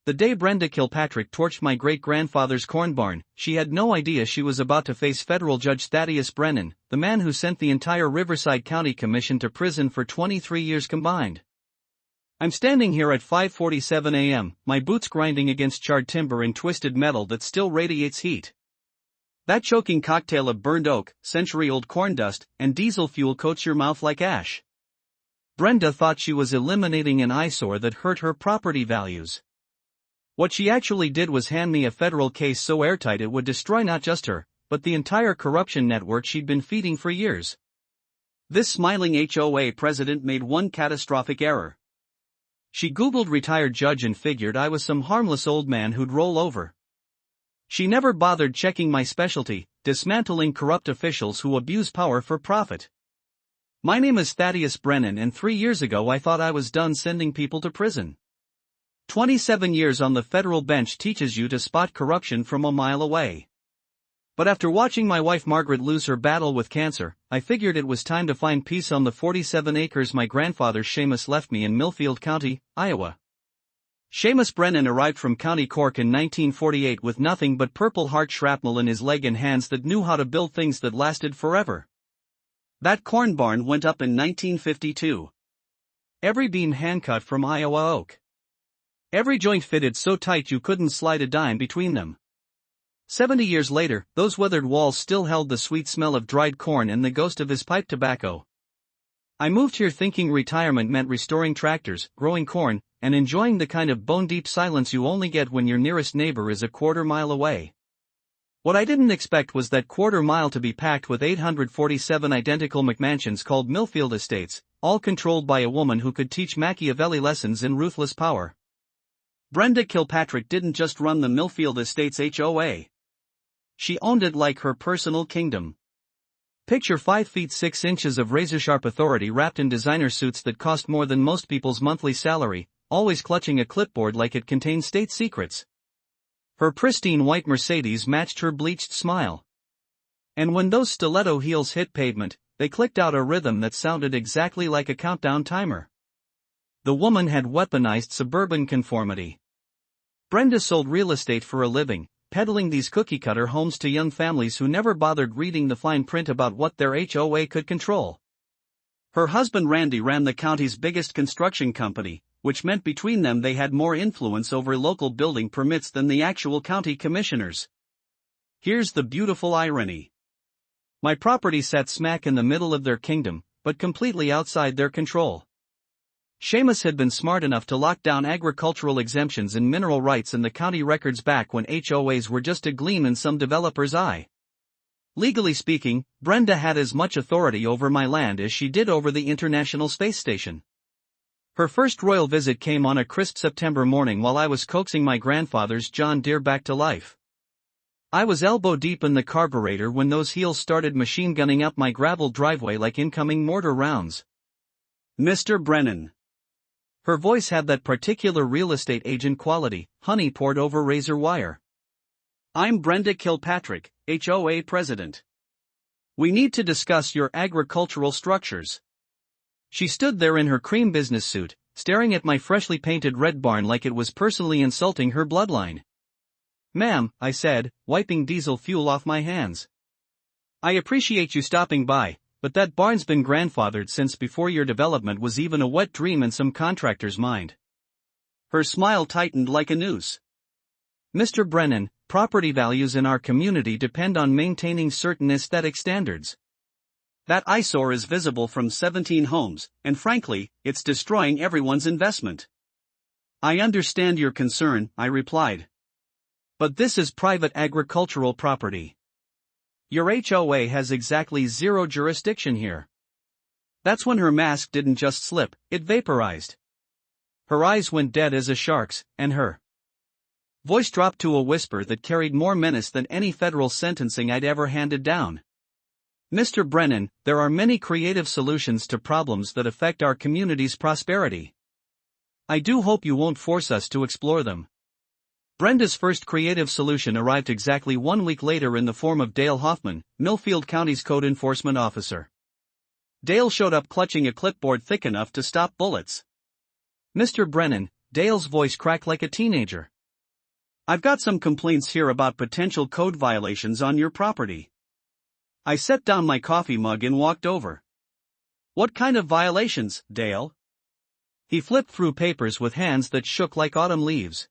The day Brenda Kilpatrick torched my great-grandfather's corn barn, she had no idea she was about to face federal Judge Thaddeus Brennan, the man who sent the entire Riverside County Commission to prison for 23 years combined. I'm standing here at 5:47 a.m., my boots grinding against charred timber and twisted metal that still radiates heat. That choking cocktail of burned oak, century-old corn dust, and diesel fuel coats your mouth like ash. Brenda thought she was eliminating an eyesore that hurt her property values. What she actually did was hand me a federal case so airtight it would destroy not just her, but the entire corruption network she'd been feeding for years. This smiling HOA president made one catastrophic error. She Googled retired judge and figured I was some harmless old man who'd roll over. She never bothered checking my specialty, dismantling corrupt officials who abuse power for profit. My name is Thaddeus Brennan, and 3 years ago I thought I was done sending people to prison. 27 years on the federal bench teaches you to spot corruption from a mile away. But after watching my wife Margaret lose her battle with cancer, I figured it was time to find peace on the 47 acres my grandfather Seamus left me in Millfield County, Iowa. Seamus Brennan arrived from County Cork in 1948 with nothing but Purple Heart shrapnel in his leg and hands that knew how to build things that lasted forever. That corn barn went up in 1952. Every beam hand-cut from Iowa oak. Every joint fitted so tight you couldn't slide a dime between them. 70 years later, those weathered walls still held the sweet smell of dried corn and the ghost of his pipe tobacco. I moved here thinking retirement meant restoring tractors, growing corn, and enjoying the kind of bone-deep silence you only get when your nearest neighbor is a quarter-mile away. What I didn't expect was that quarter-mile to be packed with 847 identical McMansions called Millfield Estates, all controlled by a woman who could teach Machiavelli lessons in ruthless power. Brenda Kilpatrick didn't just run the Millfield Estates HOA. She owned it like her personal kingdom. Picture 5 feet 6 inches of razor-sharp authority wrapped in designer suits that cost more than most people's monthly salary, always clutching a clipboard like it contained state secrets. Her pristine white Mercedes matched her bleached smile. And when those stiletto heels hit pavement, they clicked out a rhythm that sounded exactly like a countdown timer. The woman had weaponized suburban conformity. Brenda sold real estate for a living, peddling these cookie-cutter homes to young families who never bothered reading the fine print about what their HOA could control. Her husband Randy ran the county's biggest construction company, which meant between them they had more influence over local building permits than the actual county commissioners. Here's the beautiful irony. My property sat smack in the middle of their kingdom, but completely outside their control. Seamus had been smart enough to lock down agricultural exemptions and mineral rights in the county records back when HOAs were just a gleam in some developer's eye. Legally speaking, Brenda had as much authority over my land as she did over the International Space Station. Her first royal visit came on a crisp September morning while I was coaxing my grandfather's John Deere back to life. I was elbow deep in the carburetor when those heels started machine gunning up my gravel driveway like incoming mortar rounds. "Mr. Brennan." Her voice had that particular real estate agent quality, honey poured over razor wire. "I'm Brenda Kilpatrick, HOA president. We need to discuss your agricultural structures." She stood there in her cream business suit, staring at my freshly painted red barn like it was personally insulting her bloodline. "Ma'am," I said, wiping diesel fuel off my hands. "I appreciate you stopping by, but that barn's been grandfathered since before your development was even a wet dream in some contractor's mind." Her smile tightened like a noose. "Mr. Brennan, property values in our community depend on maintaining certain aesthetic standards. That eyesore is visible from 17 homes, and frankly, it's destroying everyone's investment." "I understand your concern," I replied. "But this is private agricultural property. Your HOA has exactly zero jurisdiction here." That's when her mask didn't just slip, it vaporized. Her eyes went dead as a shark's, and her voice dropped to a whisper that carried more menace than any federal sentencing I'd ever handed down. "Mr. Brennan, there are many creative solutions to problems that affect our community's prosperity. I do hope you won't force us to explore them." Brenda's first creative solution arrived exactly 1 week later in the form of Dale Hoffman, Millfield County's code enforcement officer. Dale showed up clutching a clipboard thick enough to stop bullets. "Mr. Brennan," Dale's voice cracked like a teenager. I've got some complaints here about potential code violations on your property. I set down my coffee mug and walked over. What kind of violations, Dale? He flipped through papers with hands that shook like autumn leaves.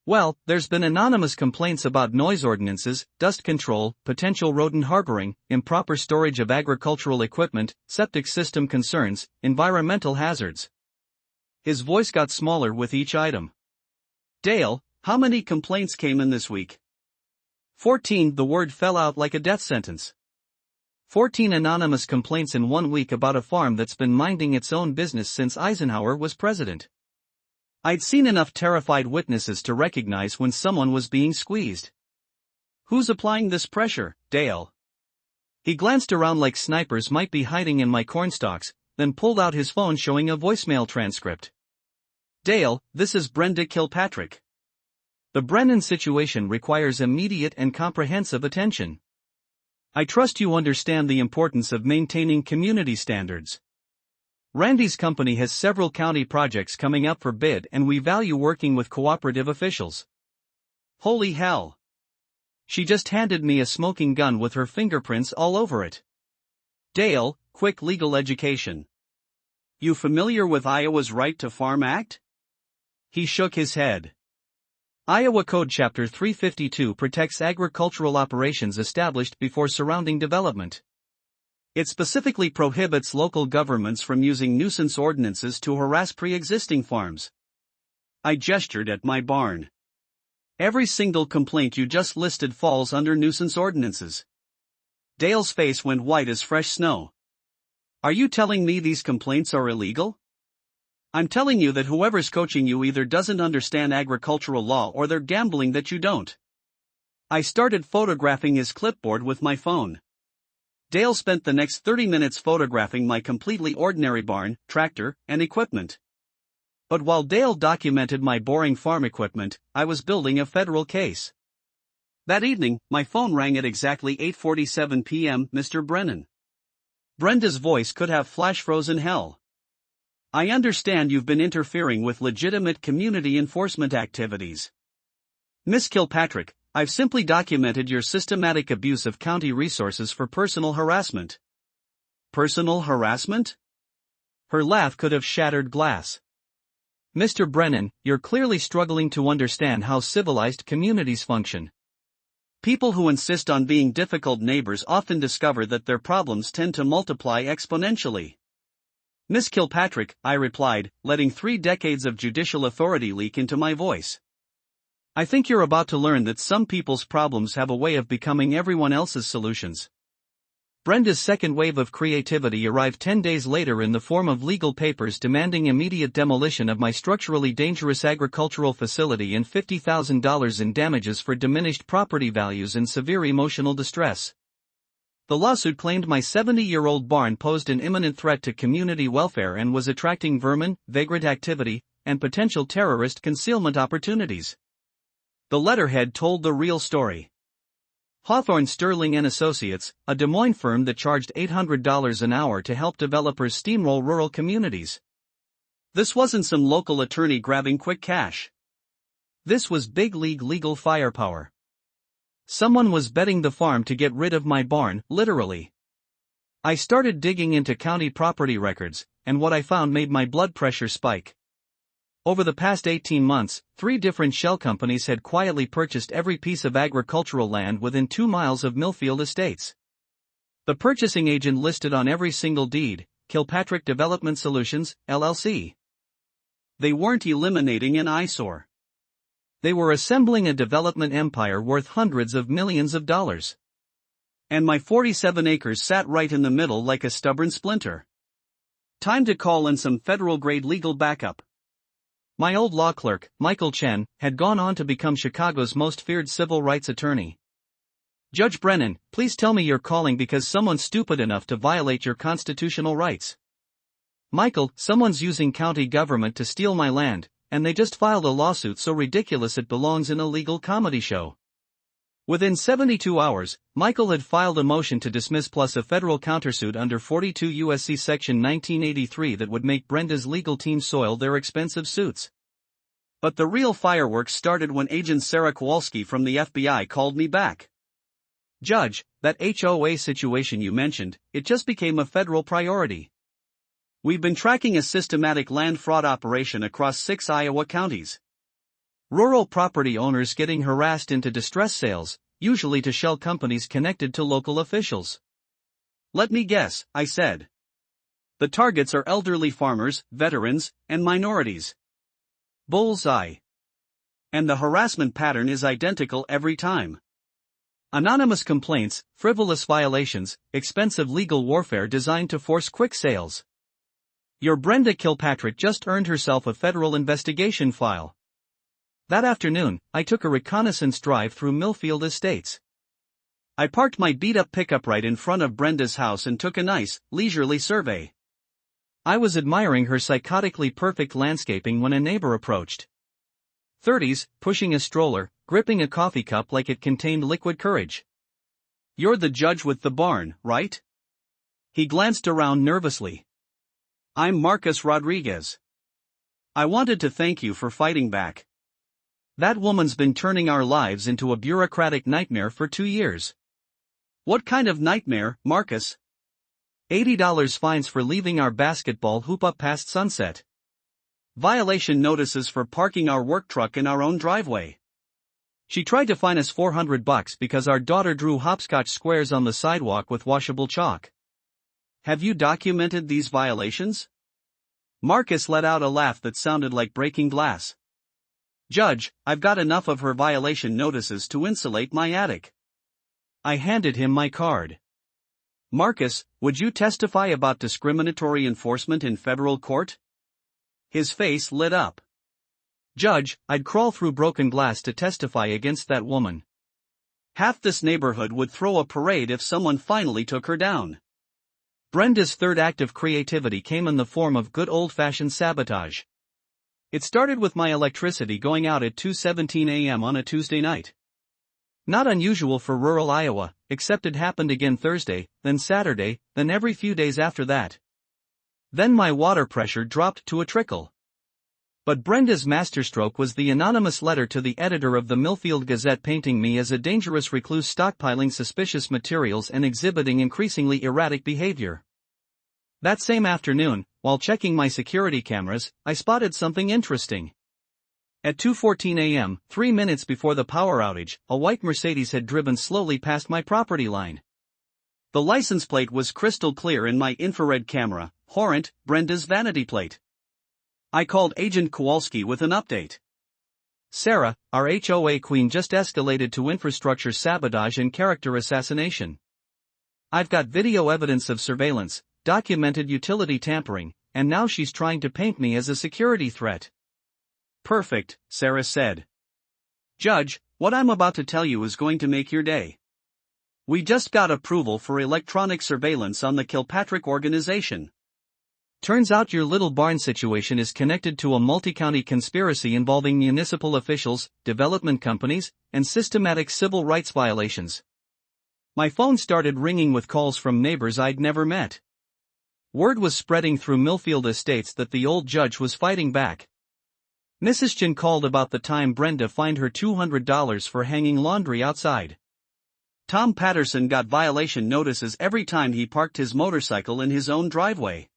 Well, there's been anonymous complaints about noise ordinances, dust control, potential rodent harboring, improper storage of agricultural equipment, septic system concerns, environmental hazards. His voice got smaller with each item. Dale, how many complaints came in this week? 14. The word fell out like a death sentence. 14 anonymous complaints in 1 week about a farm that's been minding its own business since Eisenhower was president. I'd seen enough terrified witnesses to recognize when someone was being squeezed. Who's applying this pressure, Dale? He glanced around like snipers might be hiding in my cornstalks, then pulled out his phone showing a voicemail transcript. Dale, this is Brenda Kilpatrick. The Brennan situation requires immediate and comprehensive attention. I trust you understand the importance of maintaining community standards. Randy's company has several county projects coming up for bid and we value working with cooperative officials. Holy hell! She just handed me a smoking gun with her fingerprints all over it. Dale, quick legal education. You familiar with Iowa's Right to Farm Act? He shook his head. Iowa Code Chapter 352 protects agricultural operations established before surrounding development. It specifically prohibits local governments from using nuisance ordinances to harass pre-existing farms. I gestured at my barn. Every single complaint you just listed falls under nuisance ordinances. Dale's face went white as fresh snow. Are you telling me these complaints are illegal? I'm telling you that whoever's coaching you either doesn't understand agricultural law or they're gambling that you don't. I started photographing his clipboard with my phone. Dale spent the next 30 minutes photographing my completely ordinary barn, tractor, and equipment. But while Dale documented my boring farm equipment, I was building a federal case. That evening, my phone rang at exactly 8:47 p.m. Mr. Brennan. Brenda's voice could have flash frozen hell. I understand you've been interfering with legitimate community enforcement activities. Miss Kilpatrick, I've simply documented your systematic abuse of county resources for personal harassment. Personal harassment? Her laugh could have shattered glass. Mr. Brennan, you're clearly struggling to understand how civilized communities function. People who insist on being difficult neighbors often discover that their problems tend to multiply exponentially. Miss Kilpatrick, I replied, letting 3 decades of judicial authority leak into my voice. I think you're about to learn that some people's problems have a way of becoming everyone else's solutions. Brenda's second wave of creativity arrived 10 days later in the form of legal papers demanding immediate demolition of my structurally dangerous agricultural facility and $50,000 in damages for diminished property values and severe emotional distress. The lawsuit claimed my 70-year-old barn posed an imminent threat to community welfare and was attracting vermin, vagrant activity, and potential terrorist concealment opportunities. The letterhead told the real story. Hawthorne Sterling and Associates, a Des Moines firm that charged $800 an hour to help developers steamroll rural communities. This wasn't some local attorney grabbing quick cash. This was big league legal firepower. Someone was betting the farm to get rid of my barn, literally. I started digging into county property records, and what I found made my blood pressure spike. Over the past 18 months, 3 different shell companies had quietly purchased every piece of agricultural land within 2 miles of Millfield Estates. The purchasing agent listed on every single deed, Kilpatrick Development Solutions, LLC. They weren't eliminating an eyesore. They were assembling a development empire worth hundreds of millions of dollars. And my 47 acres sat right in the middle like a stubborn splinter. Time to call in some federal-grade legal backup. My old law clerk, Michael Chen, had gone on to become Chicago's most feared civil rights attorney. Judge Brennan, please tell me you're calling because someone's stupid enough to violate your constitutional rights. Michael, someone's using county government to steal my land, and they just filed a lawsuit so ridiculous it belongs in a legal comedy show. Within 72 hours, Michael had filed a motion to dismiss plus a federal countersuit under 42 U.S.C. Section 1983 that would make Brenda's legal team soil their expensive suits. But the real fireworks started when Agent Sarah Kowalski from the FBI called me back. Judge, that HOA situation you mentioned, it just became a federal priority. We've been tracking a systematic land fraud operation across 6 Iowa counties. Rural property owners getting harassed into distress sales, usually to shell companies connected to local officials. Let me guess, I said. The targets are elderly farmers, veterans, and minorities. Bullseye. And the harassment pattern is identical every time. Anonymous complaints, frivolous violations, expensive legal warfare designed to force quick sales. Your Brenda Kilpatrick just earned herself a federal investigation file. That afternoon, I took a reconnaissance drive through Millfield Estates. I parked my beat-up pickup right in front of Brenda's house and took a nice, leisurely survey. I was admiring her psychotically perfect landscaping when a neighbor approached. 30s, pushing a stroller, gripping a coffee cup like it contained liquid courage. You're the judge with the barn, right? He glanced around nervously. I'm Marcus Rodriguez. I wanted to thank you for fighting back. That woman's been turning our lives into a bureaucratic nightmare for 2 years. What kind of nightmare, Marcus? $80 fines for leaving our basketball hoop up past sunset. Violation notices for parking our work truck in our own driveway. She tried to fine us $400 because our daughter drew hopscotch squares on the sidewalk with washable chalk. Have you documented these violations? Marcus let out a laugh that sounded like breaking glass. Judge, I've got enough of her violation notices to insulate my attic. I handed him my card. Marcus, would you testify about discriminatory enforcement in federal court? His face lit up. Judge, I'd crawl through broken glass to testify against that woman. Half this neighborhood would throw a parade if someone finally took her down. Brenda's third act of creativity came in the form of good old-fashioned sabotage. It started with my electricity going out at 2:17 a.m. on a Tuesday night. Not unusual for rural Iowa, except it happened again Thursday, then Saturday, then every few days after that. Then my water pressure dropped to a trickle. But Brenda's masterstroke was the anonymous letter to the editor of the Millfield Gazette painting me as a dangerous recluse stockpiling suspicious materials and exhibiting increasingly erratic behavior. That same afternoon, while checking my security cameras, I spotted something interesting. At 2:14 a.m., 3 minutes before the power outage, a white Mercedes had driven slowly past my property line. The license plate was crystal clear in my infrared camera, horrent, Brenda's vanity plate. I called Agent Kowalski with an update. Sarah, our HOA queen just escalated to infrastructure sabotage and character assassination. I've got video evidence of surveillance, documented utility tampering, and now she's trying to paint me as a security threat. Perfect, Sarah said. Judge, what I'm about to tell you is going to make your day. We just got approval for electronic surveillance on the Kilpatrick organization. Turns out your little barn situation is connected to a multi-county conspiracy involving municipal officials, development companies, and systematic civil rights violations. My phone started ringing with calls from neighbors I'd never met. Word was spreading through Millfield Estates that the old judge was fighting back. Mrs. Chin called about the time Brenda fined her $200 for hanging laundry outside. Tom Patterson got violation notices every time he parked his motorcycle in his own driveway.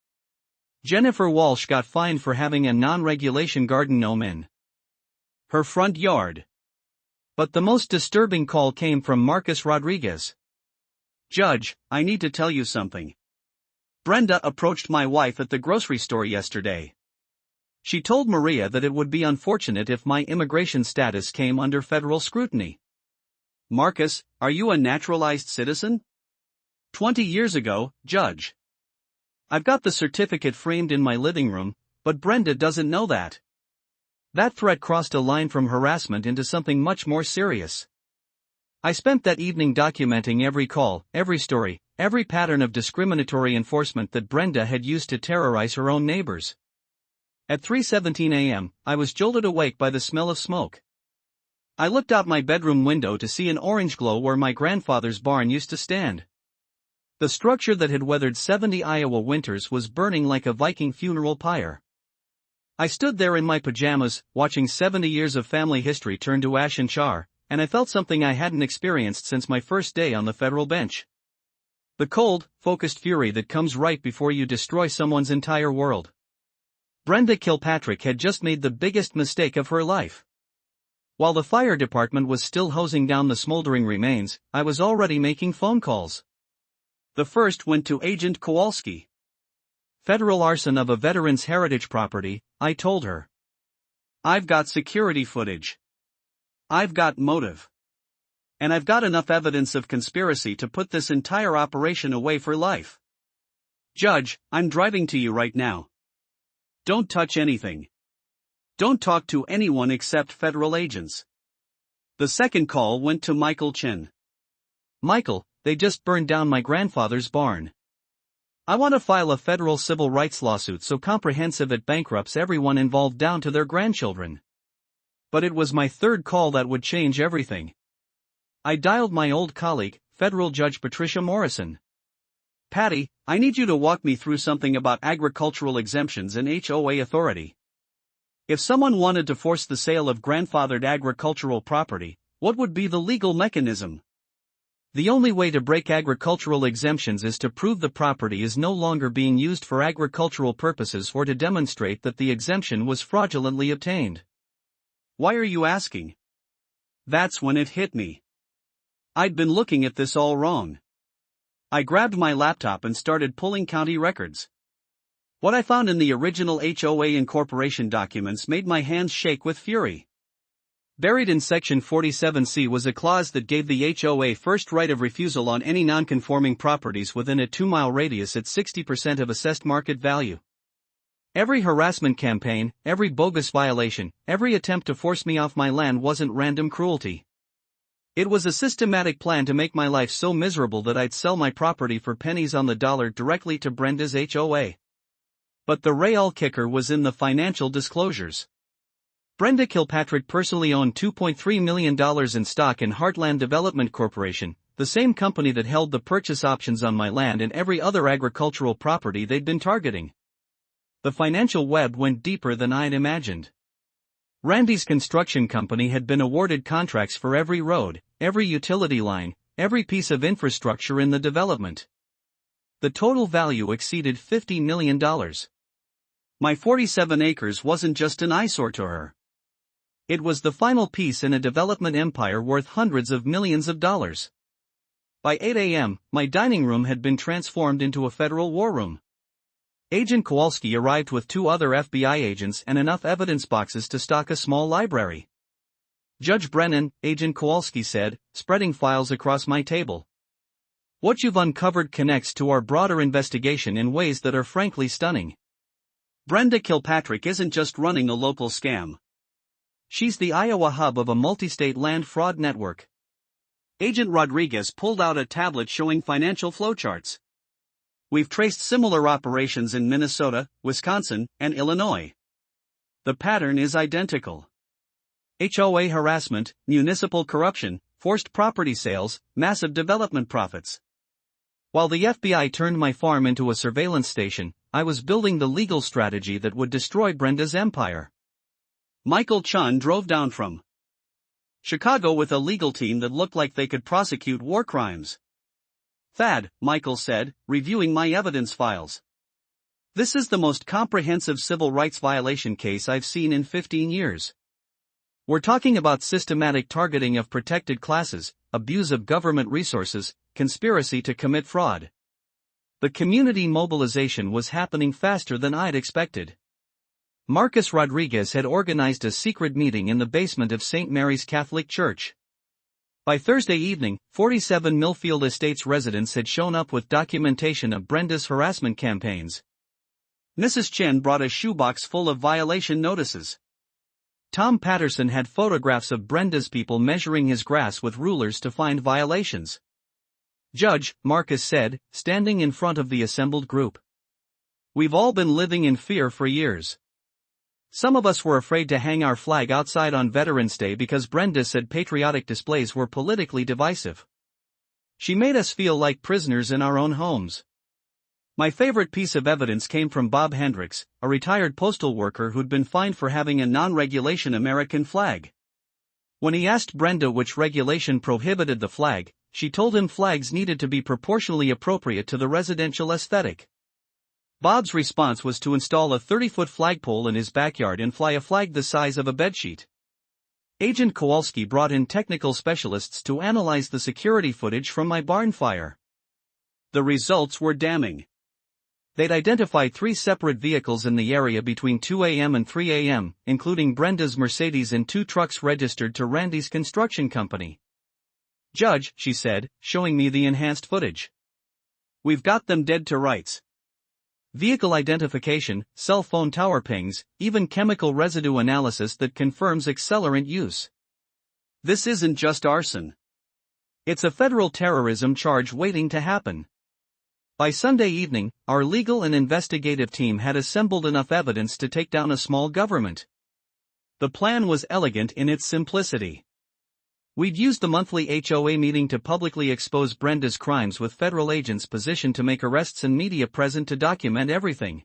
Jennifer Walsh got fined for having a non-regulation garden gnome in her front yard. But the most disturbing call came from Marcus Rodriguez. Judge, I need to tell you something. Brenda approached my wife at the grocery store yesterday. She told Maria that it would be unfortunate if my immigration status came under federal scrutiny. Marcus, are you a naturalized citizen? 20 years ago, Judge. I've got the certificate framed in my living room, but Brenda doesn't know that. That threat crossed a line from harassment into something much more serious. I spent that evening documenting every call, every story, every pattern of discriminatory enforcement that Brenda had used to terrorize her own neighbors. At 3:17 a.m., I was jolted awake by the smell of smoke. I looked out my bedroom window to see an orange glow where my grandfather's barn used to stand. The structure that had weathered 70 Iowa winters was burning like a Viking funeral pyre. I stood there in my pajamas, watching 70 years of family history turn to ash and char, and I felt something I hadn't experienced since my first day on the federal bench. The cold, focused fury that comes right before you destroy someone's entire world. Brenda Kilpatrick had just made the biggest mistake of her life. While the fire department was still hosing down the smoldering remains, I was already making phone calls. The first went to Agent Kowalski. Federal arson of a veteran's heritage property, I told her. I've got security footage. I've got motive. And I've got enough evidence of conspiracy to put this entire operation away for life. Judge, I'm driving to you right now. Don't touch anything. Don't talk to anyone except federal agents. The second call went to Michael Chen. Michael, they just burned down my grandfather's barn. I want to file a federal civil rights lawsuit so comprehensive it bankrupts everyone involved down to their grandchildren. But it was my third call that would change everything. I dialed my old colleague, Federal Judge Patricia Morrison. Patty, I need you to walk me through something about agricultural exemptions and HOA authority. If someone wanted to force the sale of grandfathered agricultural property, what would be the legal mechanism? The only way to break agricultural exemptions is to prove the property is no longer being used for agricultural purposes or to demonstrate that the exemption was fraudulently obtained. Why are you asking? That's when it hit me. I'd been looking at this all wrong. I grabbed my laptop and started pulling county records. What I found in the original HOA incorporation documents made my hands shake with fury. Buried in Section 47C was a clause that gave the HOA first right of refusal on any non-conforming properties within a 2-mile radius at 60% of assessed market value. Every harassment campaign, every bogus violation, every attempt to force me off my land wasn't random cruelty. It was a systematic plan to make my life so miserable that I'd sell my property for pennies on the dollar directly to Brenda's HOA. But the real kicker was in the financial disclosures. Brenda Kilpatrick personally owned $2.3 million in stock in Heartland Development Corporation, the same company that held the purchase options on my land and every other agricultural property they'd been targeting. The financial web went deeper than I'd imagined. Randy's construction company had been awarded contracts for every road, every utility line, every piece of infrastructure in the development. The total value exceeded $50 million. My 47 acres wasn't just an eyesore to her. It was the final piece in a development empire worth hundreds of millions of dollars. By 8 a.m., my dining room had been transformed into a federal war room. Agent Kowalski arrived with 2 other FBI agents and enough evidence boxes to stock a small library. Judge Brennan, Agent Kowalski said, spreading files across my table. What you've uncovered connects to our broader investigation in ways that are frankly stunning. Brenda Kilpatrick isn't just running a local scam. She's the Iowa hub of a multi-state land fraud network. Agent Rodriguez pulled out a tablet showing financial flowcharts. We've traced similar operations in Minnesota, Wisconsin, and Illinois. The pattern is identical. HOA harassment, municipal corruption, forced property sales, massive development profits. While the FBI turned my farm into a surveillance station, I was building the legal strategy that would destroy Brenda's empire. Michael Chen drove down from Chicago with a legal team that looked like they could prosecute war crimes. Thad, Michael said, reviewing my evidence files. This is the most comprehensive civil rights violation case I've seen in 15 years. We're talking about systematic targeting of protected classes, abuse of government resources, conspiracy to commit fraud. The community mobilization was happening faster than I'd expected. Marcus Rodriguez had organized a secret meeting in the basement of St. Mary's Catholic Church. By Thursday evening, 47 Millfield Estates residents had shown up with documentation of Brenda's harassment campaigns. Mrs. Chen brought a shoebox full of violation notices. Tom Patterson had photographs of Brenda's people measuring his grass with rulers to find violations. Judge, Marcus said, standing in front of the assembled group. We've all been living in fear for years. Some of us were afraid to hang our flag outside on Veterans Day because Brenda said patriotic displays were politically divisive. She made us feel like prisoners in our own homes. My favorite piece of evidence came from Bob Hendricks, a retired postal worker who'd been fined for having a non-regulation American flag. When he asked Brenda which regulation prohibited the flag, she told him flags needed to be proportionally appropriate to the residential aesthetic. Bob's response was to install a 30-foot flagpole in his backyard and fly a flag the size of a bedsheet. Agent Kowalski brought in technical specialists to analyze the security footage from my barn fire. The results were damning. They'd identified 3 separate vehicles in the area between 2 a.m. and 3 a.m., including Brenda's Mercedes and 2 trucks registered to Randy's construction company. "Judge," she said, showing me the enhanced footage. "We've got them dead to rights. Vehicle identification, cell phone tower pings, even chemical residue analysis that confirms accelerant use. This isn't just arson. It's a federal terrorism charge waiting to happen." By Sunday evening, our legal and investigative team had assembled enough evidence to take down a small government. The plan was elegant in its simplicity. We'd used the monthly HOA meeting to publicly expose Brenda's crimes with federal agents positioned to make arrests and media present to document everything.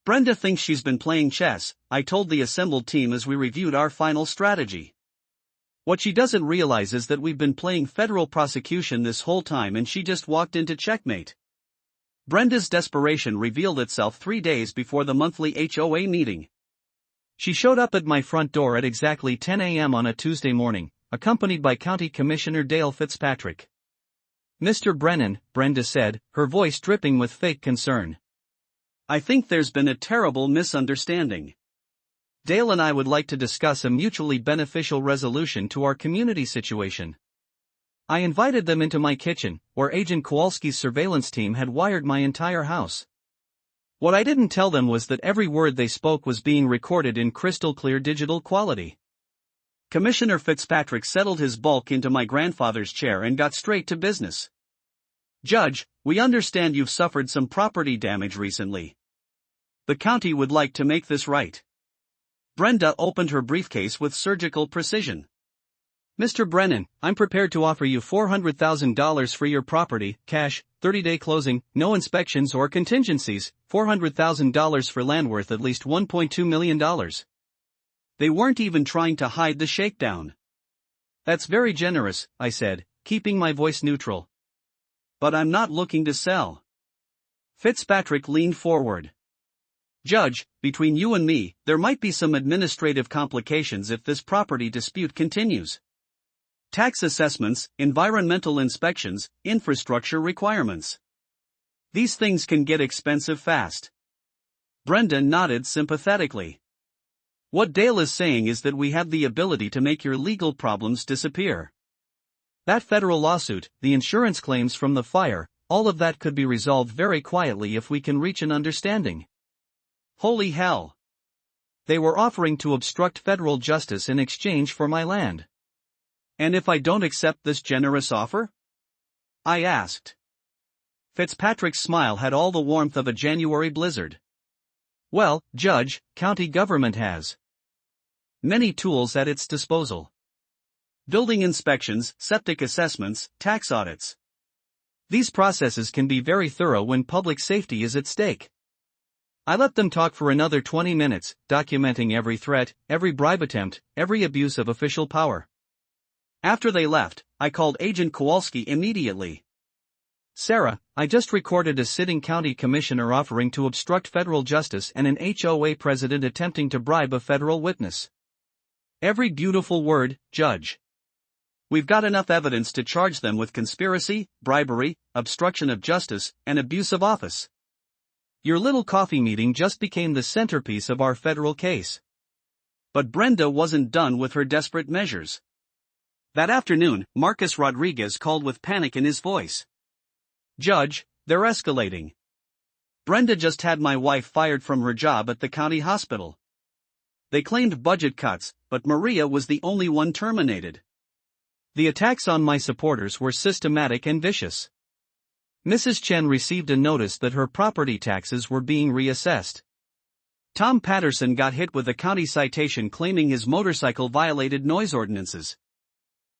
"Brenda thinks she's been playing chess," I told the assembled team as we reviewed our final strategy. "What she doesn't realize is that we've been playing federal prosecution this whole time and she just walked into checkmate." Brenda's desperation revealed itself 3 days before the monthly HOA meeting. She showed up at my front door at exactly 10 a.m. on a Tuesday morning, accompanied by County Commissioner Dale Fitzpatrick. "Mr. Brennan," Brenda said, her voice dripping with fake concern. "I think there's been a terrible misunderstanding. Dale and I would like to discuss a mutually beneficial resolution to our community situation." I invited them into my kitchen, where Agent Kowalski's surveillance team had wired my entire house. What I didn't tell them was that every word they spoke was being recorded in crystal-clear digital quality. Commissioner Fitzpatrick settled his bulk into my grandfather's chair and got straight to business. "Judge, we understand you've suffered some property damage recently. The county would like to make this right." Brenda opened her briefcase with surgical precision. "Mr. Brennan, I'm prepared to offer you $400,000 for your property, cash, 30-day closing, no inspections or contingencies, $400,000 for land worth at least $1.2 million. They weren't even trying to hide the shakedown. "That's very generous," I said, keeping my voice neutral. "But I'm not looking to sell." Fitzpatrick leaned forward. "Judge, between you and me, there might be some administrative complications if this property dispute continues. Tax assessments, environmental inspections, infrastructure requirements. These things can get expensive fast." Brenda nodded sympathetically. "What Dale is saying is that we have the ability to make your legal problems disappear. That federal lawsuit, the insurance claims from the fire, all of that could be resolved very quietly if we can reach an understanding." Holy hell! They were offering to obstruct federal justice in exchange for my land. "And if I don't accept this generous offer?" I asked. Fitzpatrick's smile had all the warmth of a January blizzard. "Well, Judge, county government has many tools at its disposal. Building inspections, septic assessments, tax audits. These processes can be very thorough when public safety is at stake." I let them talk for another 20 minutes, documenting every threat, every bribe attempt, every abuse of official power. After they left, I called Agent Kowalski immediately. "Sarah, I just recorded a sitting county commissioner offering to obstruct federal justice and an HOA president attempting to bribe a federal witness. Every beautiful word, Judge. We've got enough evidence to charge them with conspiracy, bribery, obstruction of justice, and abuse of office. Your little coffee meeting just became the centerpiece of our federal case." But Brenda wasn't done with her desperate measures. That afternoon, Marcus Rodriguez called with panic in his voice. "Judge, they're escalating. Brenda just had my wife fired from her job at the county hospital. They claimed budget cuts, but Maria was the only one terminated. The attacks on my supporters were systematic and vicious. Mrs. Chen received a notice that her property taxes were being reassessed. Tom Patterson got hit with a county citation claiming his motorcycle violated noise ordinances.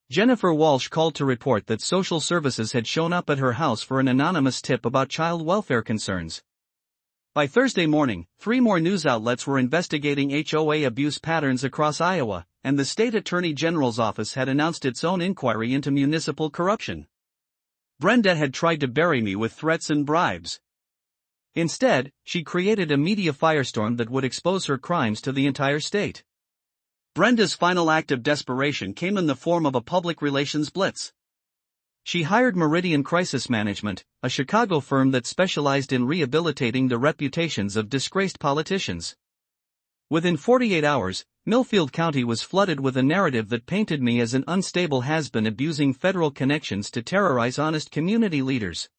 Jennifer Walsh called to report that social services had shown up at her house for an anonymous tip about child welfare concerns. By Thursday morning, 3 more news outlets were investigating HOA abuse patterns across Iowa, and the state attorney general's office had announced its own inquiry into municipal corruption. Brenda had tried to bury me with threats and bribes. Instead, she created a media firestorm that would expose her crimes to the entire state. Brenda's final act of desperation came in the form of a public relations blitz. She hired Meridian Crisis Management, a Chicago firm that specialized in rehabilitating the reputations of disgraced politicians. Within 48 hours, Millfield County was flooded with a narrative that painted me as an unstable has-been abusing federal connections to terrorize honest community leaders.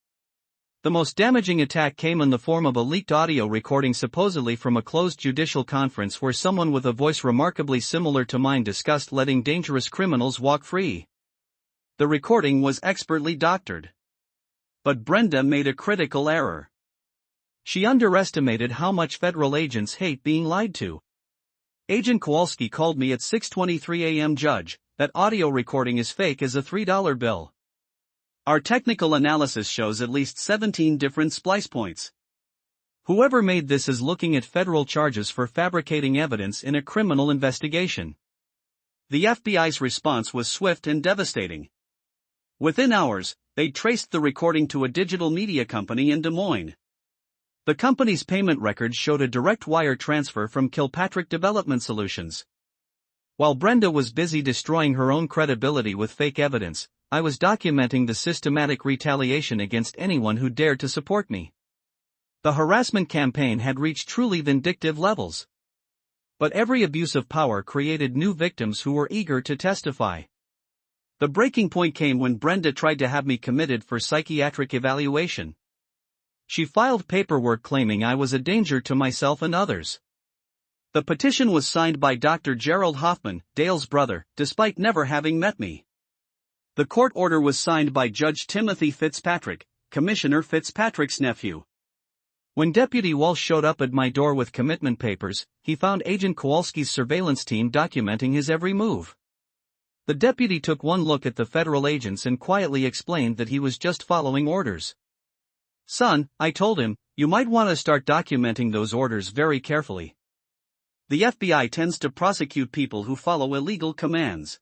The most damaging attack came in the form of a leaked audio recording supposedly from a closed judicial conference where someone with a voice remarkably similar to mine discussed letting dangerous criminals walk free. The recording was expertly doctored. But Brenda made a critical error. She underestimated how much federal agents hate being lied to. Agent Kowalski called me at 6:23 a.m. Judge, that audio recording is fake as a $3 bill. Our technical analysis shows at least 17 different splice points. Whoever made this is looking at federal charges for fabricating evidence in a criminal investigation. The FBI's response was swift and devastating. Within hours, they traced the recording to a digital media company in Des Moines. The company's payment records showed a direct wire transfer from Kilpatrick Development Solutions. While Brenda was busy destroying her own credibility with fake evidence, I was documenting the systematic retaliation against anyone who dared to support me. The harassment campaign had reached truly vindictive levels. But every abuse of power created new victims who were eager to testify. The breaking point came when Brenda tried to have me committed for psychiatric evaluation. She filed paperwork claiming I was a danger to myself and others. The petition was signed by Dr. Gerald Hoffman, Dale's brother, despite never having met me. The court order was signed by Judge Timothy Fitzpatrick, Commissioner Fitzpatrick's nephew. When Deputy Walsh showed up at my door with commitment papers, he found Agent Kowalski's surveillance team documenting his every move. The deputy took one look at the federal agents and quietly explained that he was just following orders. "Son," I told him, "you might want to start documenting those orders very carefully. The FBI tends to prosecute people who follow illegal commands."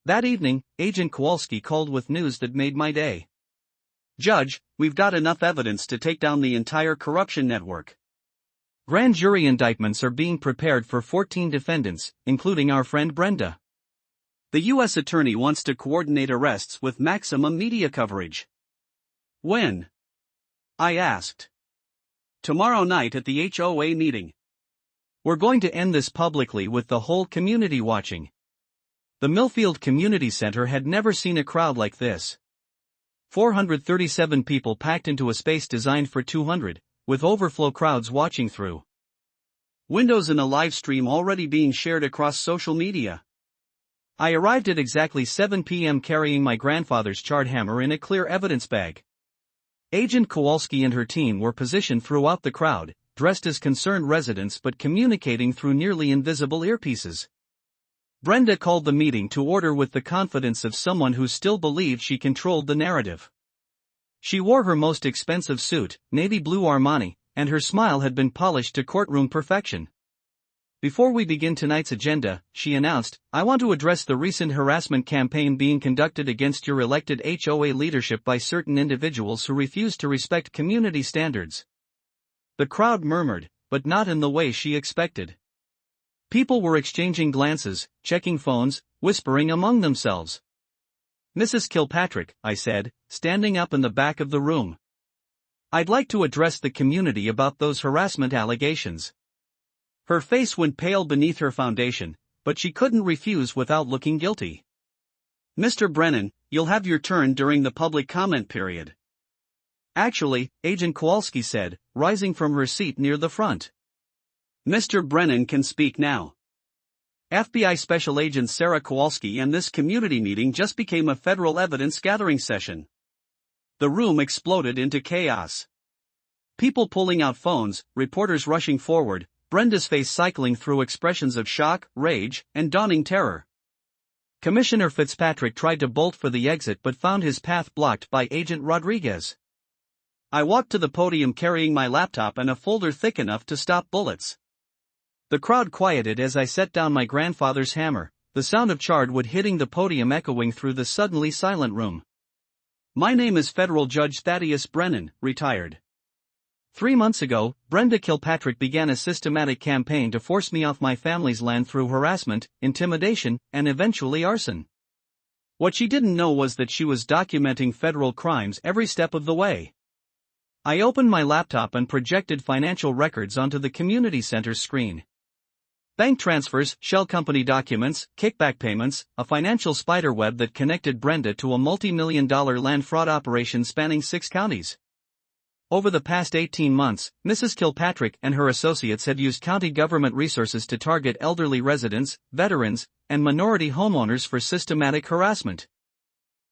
That evening, Agent Kowalski called with news that made my day. "Judge, we've got enough evidence to take down the entire corruption network. Grand jury indictments are being prepared for 14 defendants, including our friend Brenda. The U.S. Attorney wants to coordinate arrests with maximum media coverage." "When?" I asked. "Tomorrow night at the HOA meeting. We're going to end this publicly with the whole community watching." The Millfield Community Center had never seen a crowd like this. 437 people packed into a space designed for 200, with overflow crowds watching through windows and a live stream already being shared across social media. I arrived at exactly 7 p.m. carrying my grandfather's charred hammer in a clear evidence bag. Agent Kowalski and her team were positioned throughout the crowd, dressed as concerned residents but communicating through nearly invisible earpieces. Brenda called the meeting to order with the confidence of someone who still believed she controlled the narrative. She wore her most expensive suit, navy blue Armani, and her smile had been polished to courtroom perfection. "Before we begin tonight's agenda," she announced, "I want to address the recent harassment campaign being conducted against your elected HOA leadership by certain individuals who refuse to respect community standards." The crowd murmured, but not in the way she expected. People were exchanging glances, checking phones, whispering among themselves. "Mrs. Kilpatrick," I said, standing up in the back of the room, "I'd like to address the community about those harassment allegations." Her face went pale beneath her foundation, but she couldn't refuse without looking guilty. "Mr. Brennan, you'll have your turn during the public comment period." "Actually," Agent Kowalski said, rising from her seat near the front, "Mr. Brennan can speak now. FBI Special Agent Sarah Kowalski and this community meeting just became a federal evidence-gathering session." The room exploded into chaos. People pulling out phones, reporters rushing forward, Brenda's face cycling through expressions of shock, rage, and dawning terror. Commissioner Fitzpatrick tried to bolt for the exit but found his path blocked by Agent Rodriguez. I walked to the podium carrying my laptop and a folder thick enough to stop bullets. The crowd quieted as I set down my grandfather's hammer, the sound of charred wood hitting the podium echoing through the suddenly silent room. My name is Federal Judge Thaddeus Brennan, retired. 3 months ago, Brenda Kilpatrick began a systematic campaign to force me off my family's land through harassment, intimidation, and eventually arson. What she didn't know was that she was documenting federal crimes every step of the way. I opened my laptop and projected financial records onto the community center's screen. Bank transfers, shell company documents, kickback payments, a financial spiderweb that connected Brenda to a multi-million-dollar land fraud operation spanning 6 counties. Over the past 18 months, Mrs. Kilpatrick and her associates had used county government resources to target elderly residents, veterans, and minority homeowners for systematic harassment.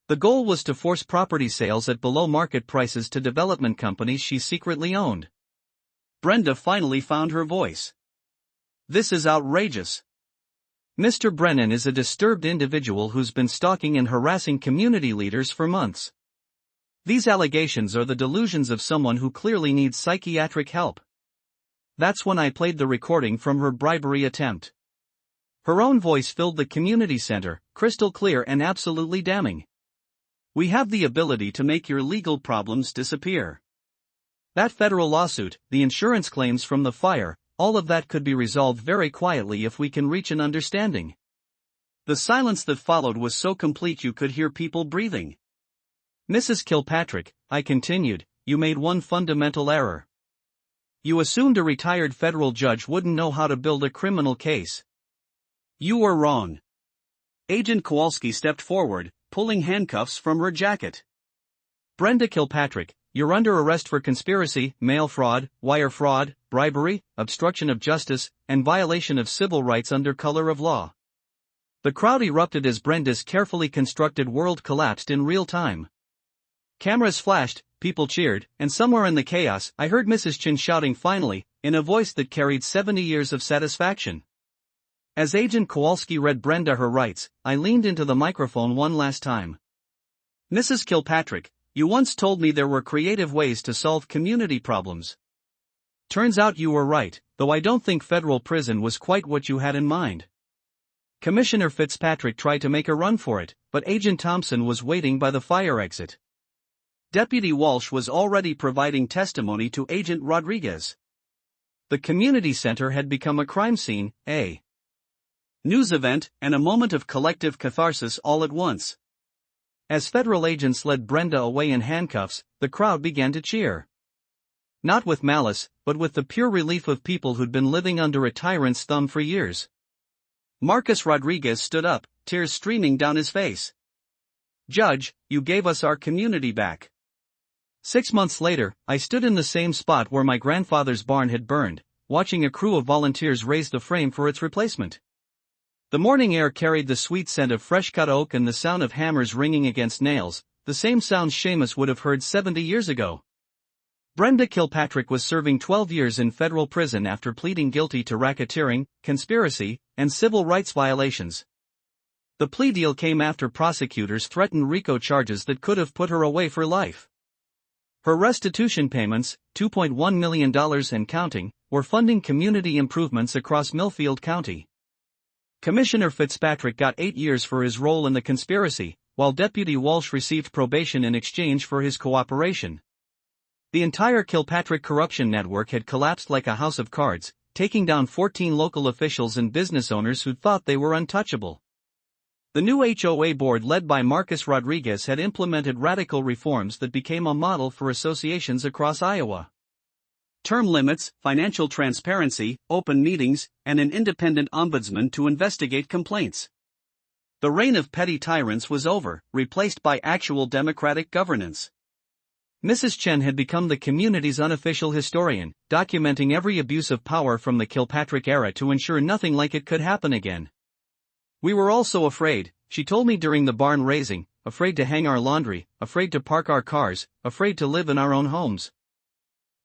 The goal was to force property sales at below-market prices to development companies she secretly owned. Brenda finally found her voice. This is outrageous. Mr. Brennan is a disturbed individual who's been stalking and harassing community leaders for months. These allegations are the delusions of someone who clearly needs psychiatric help. That's when I played the recording from her bribery attempt. Her own voice filled the community center, crystal clear and absolutely damning. We have the ability to make your legal problems disappear. That federal lawsuit, the insurance claims from the fire, all of that could be resolved very quietly if we can reach an understanding. The silence that followed was so complete you could hear people breathing. Mrs. Kilpatrick, I continued, you made one fundamental error. You assumed a retired federal judge wouldn't know how to build a criminal case. You were wrong. Agent Kowalski stepped forward, pulling handcuffs from her jacket. Brenda Kilpatrick, you're under arrest for conspiracy, mail fraud, wire fraud, bribery, obstruction of justice, and violation of civil rights under color of law. The crowd erupted as Brenda's carefully constructed world collapsed in real time. Cameras flashed, people cheered, and somewhere in the chaos, I heard Mrs. Chin shouting finally, in a voice that carried 70 years of satisfaction. As Agent Kowalski read Brenda her rights, I leaned into the microphone one last time. Mrs. Kilpatrick, you once told me there were creative ways to solve community problems. Turns out you were right, though I don't think federal prison was quite what you had in mind. Commissioner Fitzpatrick tried to make a run for it, but Agent Thompson was waiting by the fire exit. Deputy Walsh was already providing testimony to Agent Rodriguez. The community center had become a crime scene, a news event, and a moment of collective catharsis all at once. As federal agents led Brenda away in handcuffs, the crowd began to cheer. Not with malice, but with the pure relief of people who'd been living under a tyrant's thumb for years. Marcus Rodriguez stood up, tears streaming down his face. Judge, you gave us our community back. 6 months later, I stood in the same spot where my grandfather's barn had burned, watching a crew of volunteers raise the frame for its replacement. The morning air carried the sweet scent of fresh-cut oak and the sound of hammers ringing against nails, the same sounds Seamus would have heard 70 years ago. Brenda Kilpatrick was serving 12 years in federal prison after pleading guilty to racketeering, conspiracy, and civil rights violations. The plea deal came after prosecutors threatened RICO charges that could have put her away for life. Her restitution payments, $2.1 million and counting, were funding community improvements across Millfield County. Commissioner Fitzpatrick got 8 years for his role in the conspiracy, while Deputy Walsh received probation in exchange for his cooperation. The entire Kilpatrick corruption network had collapsed like a house of cards, taking down 14 local officials and business owners who thought they were untouchable. The new HOA board led by Marcus Rodriguez had implemented radical reforms that became a model for associations across Iowa. Term limits, financial transparency, open meetings, and an independent ombudsman to investigate complaints. The reign of petty tyrants was over, replaced by actual democratic governance. Mrs. Chen had become the community's unofficial historian, documenting every abuse of power from the Kilpatrick era to ensure nothing like it could happen again. We were all so afraid, she told me during the barn raising, afraid to hang our laundry, afraid to park our cars, afraid to live in our own homes.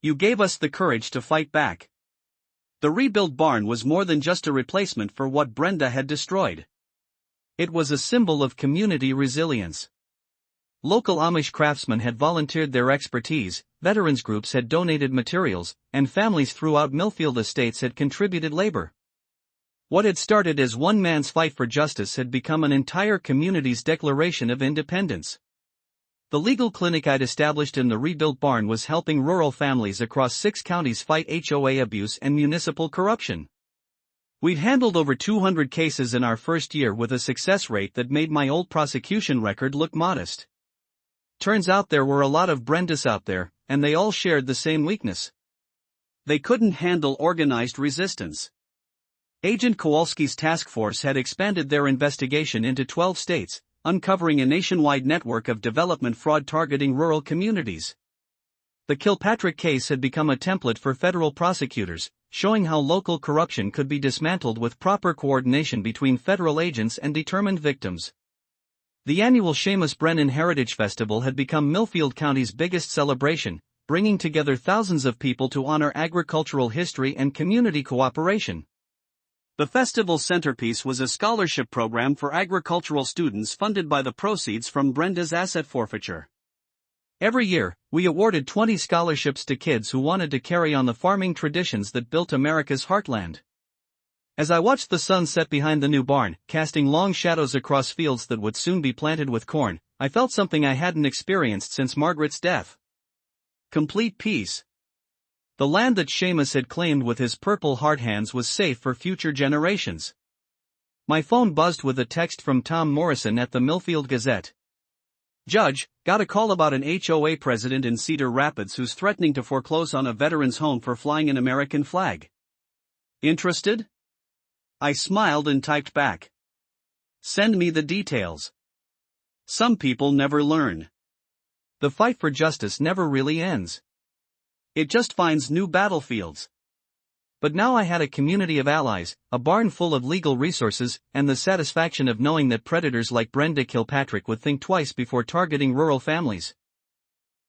You gave us the courage to fight back. The rebuilt barn was more than just a replacement for what Brenda had destroyed. It was a symbol of community resilience. Local Amish craftsmen had volunteered their expertise, veterans groups had donated materials, and families throughout Millfield Estates had contributed labor. What had started as one man's fight for justice had become an entire community's declaration of independence. The legal clinic I'd established in the rebuilt barn was helping rural families across 6 counties fight HOA abuse and municipal corruption. We'd handled over 200 cases in our first year with a success rate that made my old prosecution record look modest. Turns out there were a lot of Brendas out there, and they all shared the same weakness. They couldn't handle organized resistance. Agent Kowalski's task force had expanded their investigation into 12 states, uncovering a nationwide network of development fraud targeting rural communities. The Kilpatrick case had become a template for federal prosecutors, showing how local corruption could be dismantled with proper coordination between federal agents and determined victims. The annual Seamus Brennan Heritage Festival had become Millfield County's biggest celebration, bringing together thousands of people to honor agricultural history and community cooperation. The festival's centerpiece was a scholarship program for agricultural students funded by the proceeds from Brenda's asset forfeiture. Every year, we awarded 20 scholarships to kids who wanted to carry on the farming traditions that built America's heartland. As I watched the sun set behind the new barn, casting long shadows across fields that would soon be planted with corn, I felt something I hadn't experienced since Margaret's death. Complete peace. The land that Seamus had claimed with his Purple Heart hands was safe for future generations. My phone buzzed with a text from Tom Morrison at the Millfield Gazette. Judge, got a call about an HOA president in Cedar Rapids who's threatening to foreclose on a veteran's home for flying an American flag. Interested? I smiled and typed back. Send me the details. Some people never learn. The fight for justice never really ends. It just finds new battlefields. But now I had a community of allies, a barn full of legal resources, and the satisfaction of knowing that predators like Brenda Kilpatrick would think twice before targeting rural families.